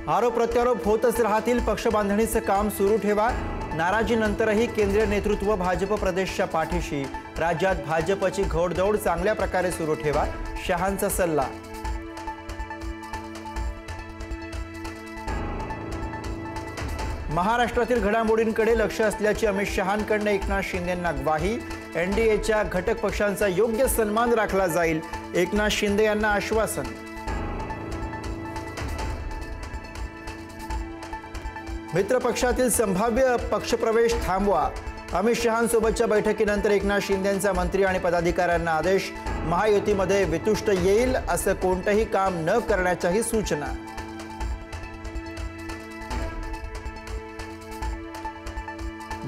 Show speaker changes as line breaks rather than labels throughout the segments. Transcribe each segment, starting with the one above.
आरोप प्रत्यारोप होतच राहतील, पक्ष बांधणीचं काम सुरू ठेवा। नाराजीनंतरही केंद्रीय नेतृत्व भाजप प्रदेशच्या पाठीशी। राज्यात भाजपची घोडदौड चांगल्या प्रकारे सुरू ठेवा, शहांचा सल्ला। महाराष्ट्रातील घडामोडींकडे लक्ष असल्याची अमित शहांकडून एकनाथ शिंदेंना ग्वाही। एनडीएच्या घटक पक्षांचा योग्य सन्मान राखला जाईल, एकनाथ शिंदे यांना आश्वासन। मित्र पक्षातील संभाव्य पक्षप्रवेश थांबवा। अमित शहांसोबतच्या बैठकीनंतर एकनाथ शिंदेंचा मंत्री आणि पदाधिकाऱ्यांना आदेश। महायुतीमध्ये वितुष्ट येईल असं कोणतंही काम न करण्याच्याही सूचना।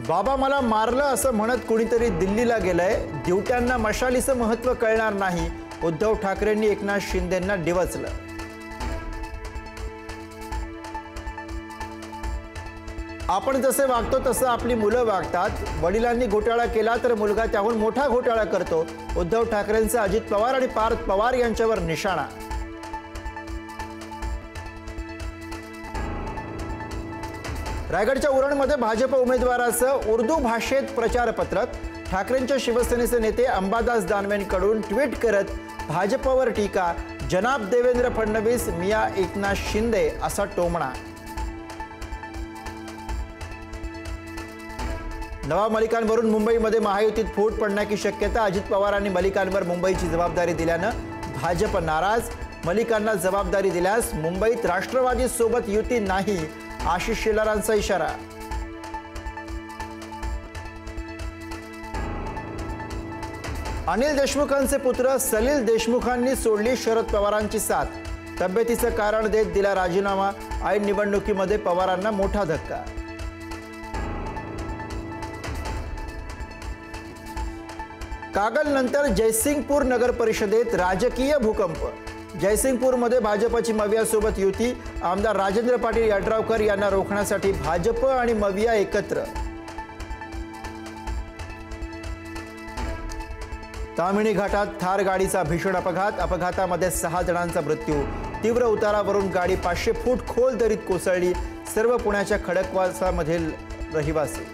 बाबा मला मारलं असं म्हणत कुणीतरी दिल्लीला गेलंय, ड्युट्यांना मशालीचं महत्त्व कळणार नाही, उद्धव ठाकरेंनी एकनाथ शिंदेंना डिवचलं। आपण जसे वागतो तसं आपली मुलं वागतात, वडिलांनी घोटाळा केला तर मुलगा त्याहून मोठा घोटाळा करतो, उद्धव ठाकरेंचा अजित पवार आणि पार्थ पवार यांच्यावर निशाणा। रायगडच्या उरणमध्ये भाजप उमेदवाराचं उर्दू भाषेत प्रचारपत्रक। ठाकरेंच्या शिवसेनेचे नेते अंबादास दानवेंकडून ट्विट करत भाजपवर टीका। जनाब देवेंद्र फडणवीस मिया एकनाथ शिंदे असा टोमणा। नवाब मलिकांवरून मुंबईमध्ये महायुतीत फूट पडण्याची शक्यता। अजित पवारांनी मलिकांवर मुंबईची जबाबदारी दिल्यानं भाजप नाराज। मलिकांना जबाबदारी दिल्यास मुंबईत राष्ट्रवादी सोबत युती नाही, आशिष शेलारांचा इशारा। अनिल देशमुखांचे पुत्र सलील देशमुखांनी सोडली शरद पवारांची साथ। तब्येतीचं कारण देत दिला राजीनामा। ऐन निवडणुकीमध्ये पवारांना मोठा धक्का। कागलनंतर जयसिंगपूर नगर परिषदेत राजकीय भूकंप। जयसिंगपूरमध्ये भाजपची मवियासोबत युती। आमदार राजेंद्र पाटील यड्रावकर यांना रोखण्यासाठी भाजप आणि मविया एकत्र। तामिणी घाटात थार गाडीचा भीषण अपघात। अपघातामध्ये 6 जणांचा मृत्यू। तीव्र उतारावरून गाडी 500 फूट खोल दरीत कोसळली। सर्व पुण्याच्या खडकवासलामधील रहिवासी।